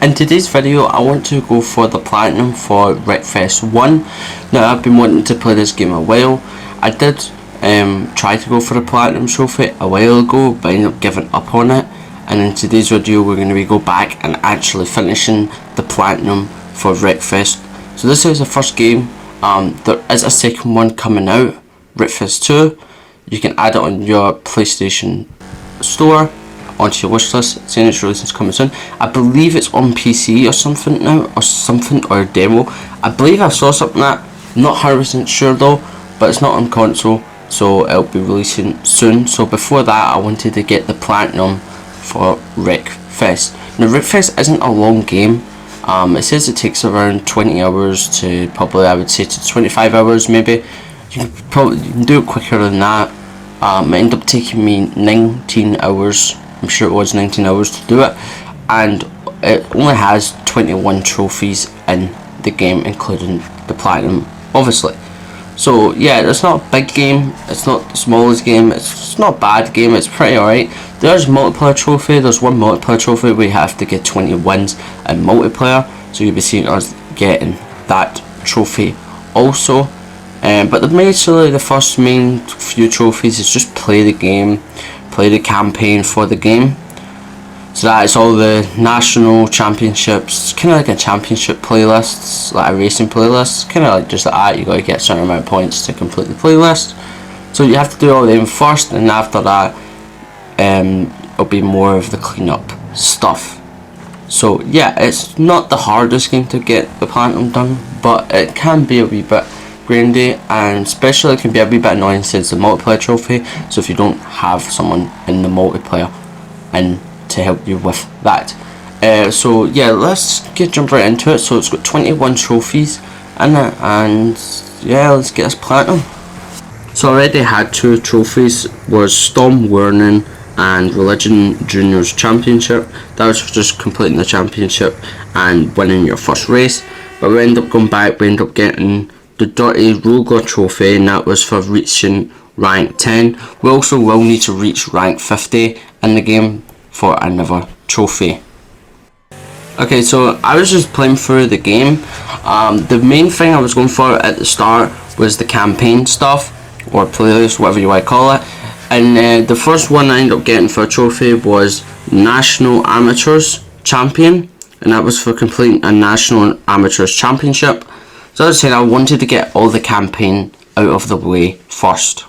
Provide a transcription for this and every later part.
In today's video, I want to go for the Platinum for wreckfest 1. Now, I've been wanting to play this game a while. I did try to go for the Platinum trophy a while ago, but I ended up giving up on it. And in today's video, we're going to go back and actually finishing the Platinum for wreckfest. So this is the first game. There is a second one coming out, wreckfest 2. You can add it on your PlayStation Store, onto your wish list, saying its release is coming soon. I believe it's on PC or something now, or a demo. I believe I saw something that, not 100% sure though, but it's not on console, so it'll be releasing soon. So before that, I wanted to get the Platinum for wreckfest. Now wreckfest isn't a long game. It says it takes around 20 hours to probably, I would say, to 25 hours maybe. You can do it quicker than that. It ended up taking me 19 hours. I'm sure it was 19 hours to do it, and it only has 21 trophies in the game, including the Platinum, obviously. So yeah, it's not a big game, it's not the smallest game, it's not a bad game, it's pretty alright. There's multiplayer trophy, there's one multiplayer trophy where you have to get 20 wins in multiplayer, so you'll be seeing us getting that trophy also. But basically the first main few trophies is just play the game, play the campaign for the game. So that is all the national championships, kind of like a championship playlist, like a racing playlist, kind of like just like that. You got to get a certain amount of points to complete the playlist. So you have to do all them first, and after that, it'll be more of the cleanup stuff. So yeah, it's not the hardest game to get the Platinum done, but it can be a wee bit grindy, and especially it can be a wee bit annoying since the multiplayer trophy. So if you don't have someone in the multiplayer and to help you with that, so yeah, let's jump right into it. So it's got 21 trophies in it, and yeah, let's get this Platinum. So I already had 2 trophies, was Storm Warning and Religion Juniors Championship. That was for just completing the championship and winning your first race. But we ended up going back, we ended up getting the Dirty Roller trophy, and that was for reaching rank 10. We also will need to reach rank 50 in the game for another trophy. Okay, so I was just playing through the game. The main thing I was going for at the start was the campaign stuff, or playlist, whatever you might call it. And the first one I ended up getting for a trophy was National Amateurs Champion, and that was for completing a National Amateurs Championship. So as I said, I wanted to get all the campaign out of the way first.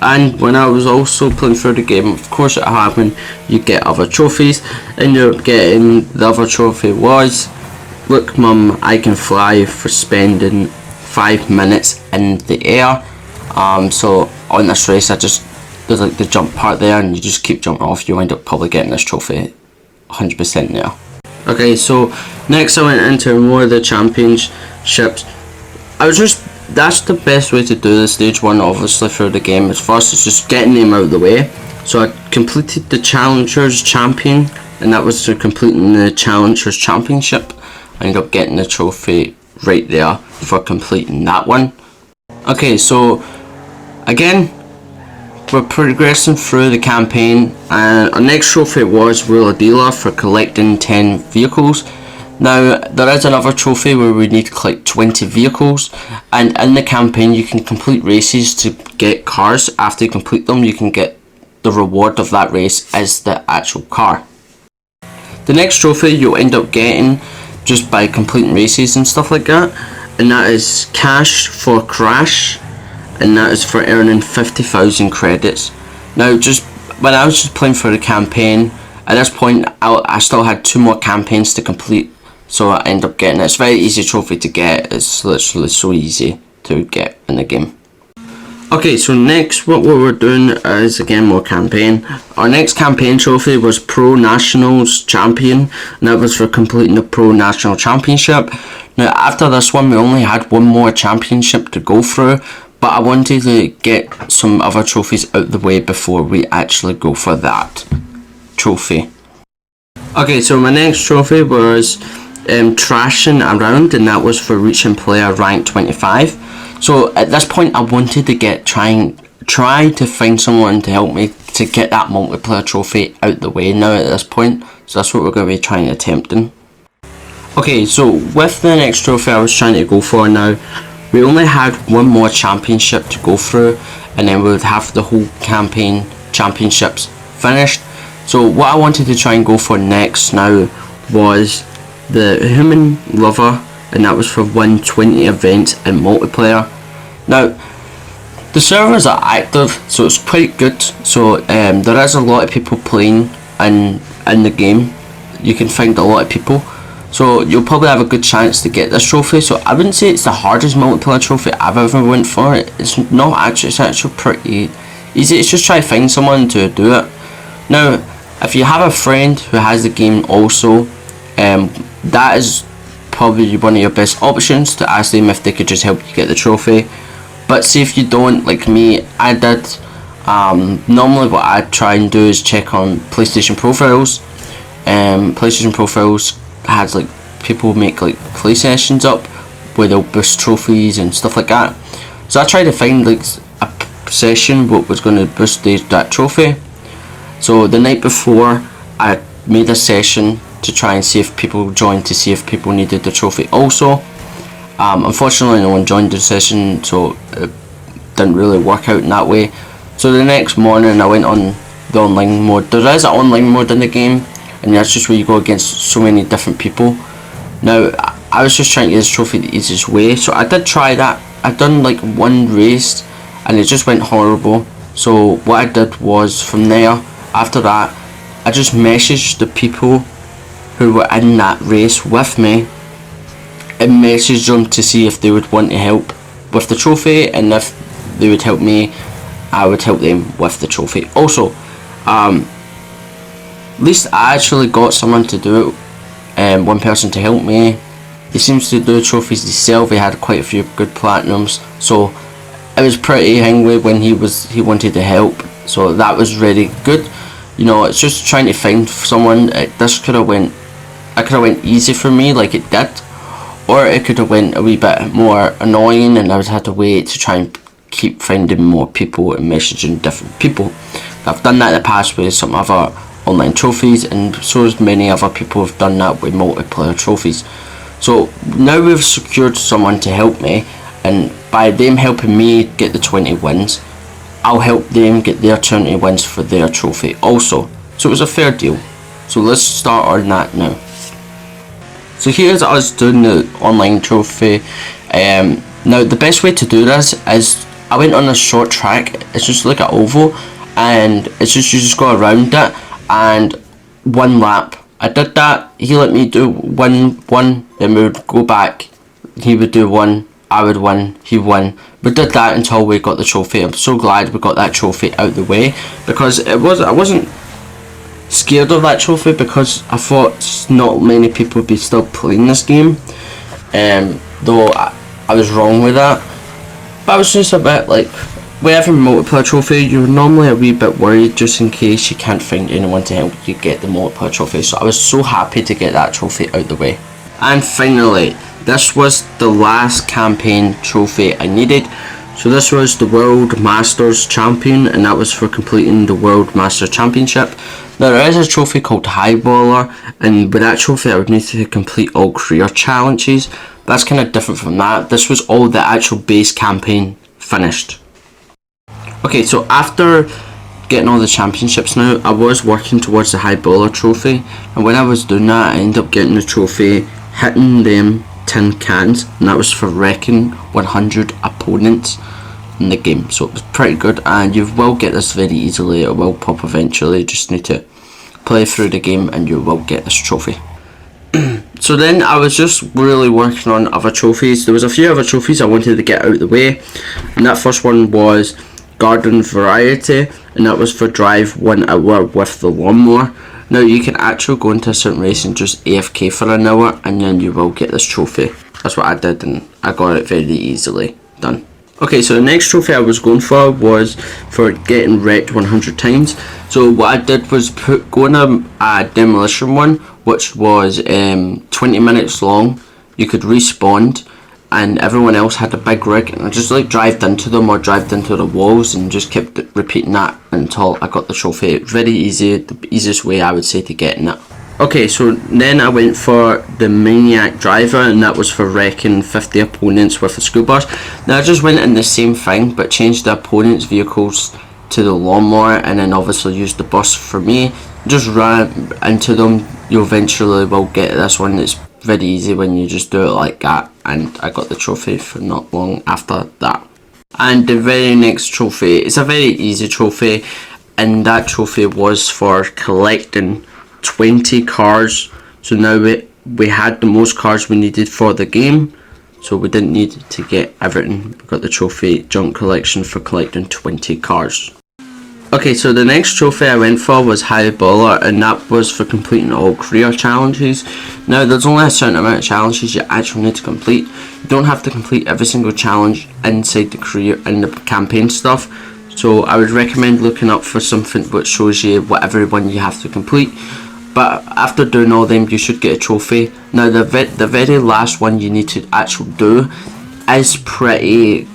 And when I was also playing through the game, of course it happened, you get other trophies. Ended up getting, the other trophy was, Look Mum, I Can Fly, for spending 5 minutes in the air. So on this race, there's like the jump part there, and you just keep jumping off, you end up probably getting this trophy 100% there. Okay, so next I went into more of the championships. That's the best way to do the stage 1 obviously for the game. Is first it's just getting them out of the way. So I completed the Challengers Champion, and that was for completing the Challengers Championship. I ended up getting the trophy right there for completing that one. Okay, so again, we're progressing through the campaign, and our next trophy was Wheeler Dealer for collecting 10 vehicles. Now there is another trophy where we need to collect 20 vehicles, and in the campaign you can complete races to get cars. After you complete them, you can get the reward of that race as the actual car. The next trophy you'll end up getting just by completing races and stuff like that, and that is Cash for Crash, and that is for earning 50,000 credits. Now, just when I was just playing for the campaign, at this point I still had 2 more campaigns to complete, so I ended up getting it. It's a very easy trophy to get. It's literally so easy to get in the game. Okay, so next what we're doing is again more campaign. Our next campaign trophy was Pro Nationals Champion, and that was for completing the Pro National Championship. Now after this one we only had 1 more championship to go through, but I wanted to get some other trophies out of the way before we actually go for that trophy. Okay, so my next trophy was Trashing Around, and that was for reaching player rank 25. So at this point I wanted to try to find someone to help me to get that multiplayer trophy out the way now at this point. So that's what we're going to be trying attempting. Okay, so with the next trophy I was trying to go for now, we only had one more championship to go through, and then we would have the whole campaign championships finished. So what I wanted to try and go for next now was the Human Lover, and that was for 120 events in multiplayer. Now, the servers are active, so it's quite good. So there is a lot of people playing in the game. You can find a lot of people, so you'll probably have a good chance to get this trophy. So I wouldn't say it's the hardest multiplayer trophy I've ever went for. It's not actually, it's actually pretty easy. It's just try to find someone to do it. Now, if you have a friend who has the game also, that is probably one of your best options, to ask them if they could just help you get the trophy. But see if you don't, like me, I did. Normally what I try and do is check on PlayStation profiles. PlayStation profiles has like people make like play sessions up where they'll boost trophies and stuff like that. So I tried to find like a session what was going to boost that trophy. So the night before I made a session to try and see if people joined, to see if people needed the trophy also. Unfortunately no one joined the session, so it didn't really work out in that way. So the next morning I went on the online mode. There is an online mode in the game, and that's just where you go against so many different people. Now I was just trying to get this trophy the easiest way, so I did try that. I done like one race and it just went horrible. So what I did was, from there, after that, I just messaged the people who were in that race with me and messaged them to see if they would want to help with the trophy, and if they would help me, I would help them with the trophy also. At least I actually got someone to do it, one person to help me. He seems to do trophies himself. He had quite a few good platinums, so it was pretty hangry when he wanted to help. So that was really good. You know, it's just trying to find someone. This could have went easy for me, like it did, or it could have went a wee bit more annoying, and I would have to wait to try and keep finding more people and messaging different people. I've done that in the past with some other online trophies, and so as many other people have done that with multiplayer trophies. So now we've secured someone to help me, and by them helping me get the 20 wins, I'll help them get their 20 wins for their trophy also. So it was a fair deal. So let's start on that now. So here's us doing the online trophy. Now the best way to do this is, I went on a short track. It's just like an oval, and it's just, you just go around it and one lap. I did that. He let me do one, then we would go back. He would do one, I would win, he won. We did that until we got the trophy. I'm so glad we got that trophy out the way, because I wasn't scared of that trophy, because I thought not many people would be still playing this game. Though I was wrong with that. But I was just a bit like, with every multiplayer trophy, you're normally a wee bit worried just in case you can't find anyone to help you get the multiplayer trophy. So I was so happy to get that trophy out the way. And finally, this was the last campaign trophy I needed. So this was the World Masters Champion, and that was for completing the World Master Championship. Now there is a trophy called Highballer, and with that trophy I would need to complete all career challenges. That's kind of different from that. This was all the actual base campaign finished. Okay, so after getting all the championships now, I was working towards the Highballer trophy, and when I was doing that, I ended up getting the trophy, hitting them tin cans, and that was for wrecking 100 opponents in the game. So it was pretty good, and you will get this very easily. It will pop eventually. You just need to play through the game and you will get this trophy. So then I was just really working on other trophies. There was a few other trophies I wanted to get out of the way, and that first one was Garden Variety, and that was for drive 1 hour with the lawnmower. Now you can actually go into a certain race and just AFK for an hour, and then you will get this trophy. That's what I did, and I got it very easily done. Okay, so the next trophy I was going for was for getting wrecked 100 times. So what I did was go on a demolition one, which was 20 minutes long. You could respawn, and everyone else had a big rig, and I just like drived into them or drived into the walls and just kept repeating that until I got the trophy. Very easy, the easiest way I would say to getting it. Okay, so then I went for the Maniac Driver, and that was for wrecking 50 opponents with a school bus. Now I just went in the same thing, but changed the opponents' vehicles to the lawnmower, and then obviously used the bus for me. Just ran into them. You eventually will get this one. It's very easy when you just do it like that, and I got the trophy for not long after that. And the very next trophy, it's a very easy trophy, and that trophy was for collecting 20 cars. So now we had the most cars we needed for the game, so we didn't need to get everything. We got the trophy junk collection for collecting 20 cars. Okay, so the next trophy I went for was High Baller, and that was for completing all career challenges. Now there's only a certain amount of challenges you actually need to complete. You don't have to complete every single challenge inside the career and the campaign stuff. So I would recommend looking up for something which shows you whatever one you have to complete. But after doing all them, you should get a trophy. Now the very last one you need to actually do is pretty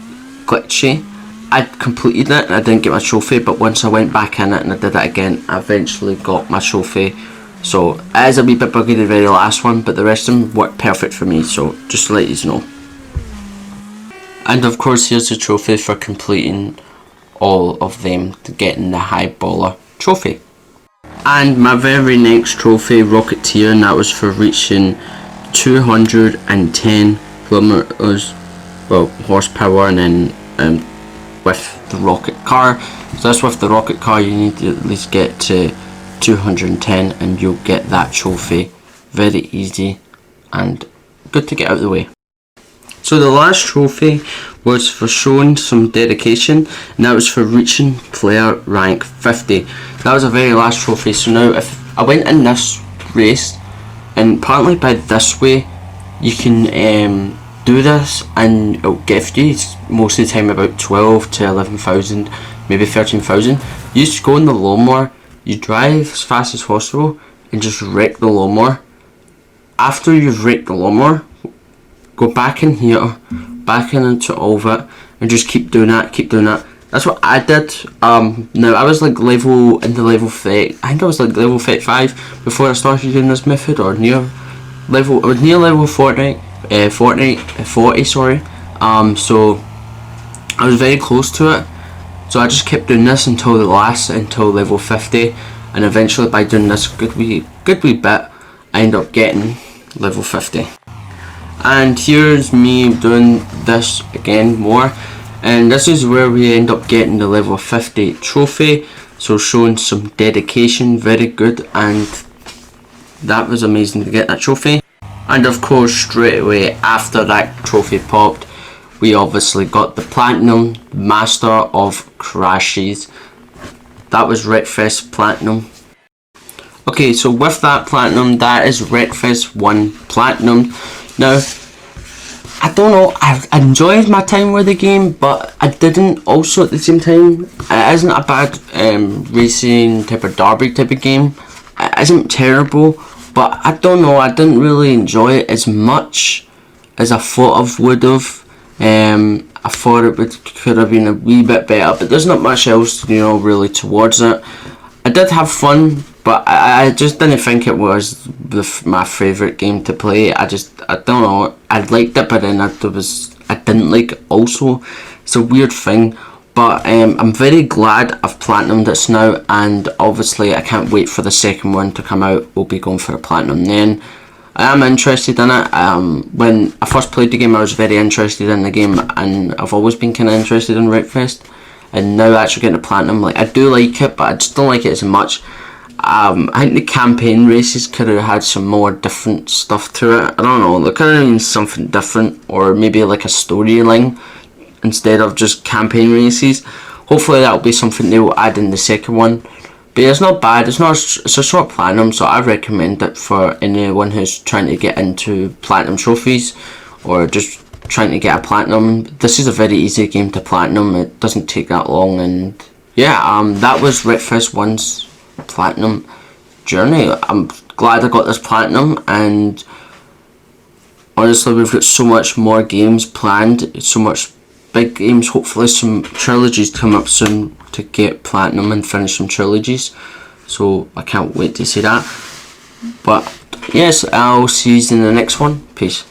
glitchy. I completed it and I didn't get my trophy, but once I went back in it and I did it again, I eventually got my trophy. So it is a wee bit buggy, the very last one, but the rest of them worked perfect for me, so just to let you know. And of course here's the trophy for completing all of them to getting the High Baller trophy. And my very next trophy, Rocketeer, and that was for reaching 210 kilometers, well, horsepower, and then with the rocket car. So that's with the rocket car, you need to at least get to 210 and you'll get that trophy. Very easy and good to get out of the way. So the last trophy was for showing some dedication, and that was for reaching player rank 50. That was a very last trophy. So now if I went in this race, and partly by this way you can do this and it'll gift you most of the time about 12 to 11,000, maybe 13,000. You just go in the lawnmower, you drive as fast as possible and just wreck the lawnmower. After you've wrecked the lawnmower, go back in here, back into all of it, and just keep doing that, keep doing that. That's what I did. Now I was like level 30, I think I was like level 35 before I started doing this method, or near level, I was near level 40, sorry. So I was very close to it. So I just kept doing this until level 50, and eventually by doing this good wee bit, I end up getting level 50. And here's me doing this again more, and this is where we end up getting the level 50 trophy. So showing some dedication, very good, and that was amazing to get that trophy. And of course straight away after that trophy popped, we obviously got the Platinum Master of Crashes. That was Wreckfest Platinum. Okay, so with that Platinum, that is Wreckfest 1 Platinum. Now, I don't know, I enjoyed my time with the game, but I didn't also at the same time. It isn't a bad racing type of derby type of game. It isn't terrible, but I don't know, I didn't really enjoy it as much as I thought I would have. I thought it could have been a wee bit better, but there's not much else, really towards it. I did have fun, but I just didn't think it was my favourite game to play. I don't know, I liked it, but then I didn't like it also. It's a weird thing, but I'm very glad I've platinumed this now, and obviously I can't wait for the second one to come out. We'll be going for a platinum then. I am interested in it. When I first played the game, I was very interested in the game, and I've always been kind of interested in Wreckfest. And now actually getting a platinum, like, I do like it, but I just don't like it as much. I think the campaign races could have had some more different stuff to it. I don't know, there could have been something different, or maybe like a storyline instead of just campaign races. Hopefully that'll be something they will add in the second one. But yeah, it's not bad. It's a short platinum, so I recommend it for anyone who's trying to get into platinum trophies or just trying to get a platinum. This is a very easy game to platinum. It doesn't take that long, and yeah, that was Wreckfest 1's platinum journey. I'm glad I got this platinum, and honestly we've got so much more games planned, so much big games. Hopefully some trilogies come up soon to get platinum and finish some trilogies, so I can't wait to see that. But yes, I'll see you in the next one. Peace.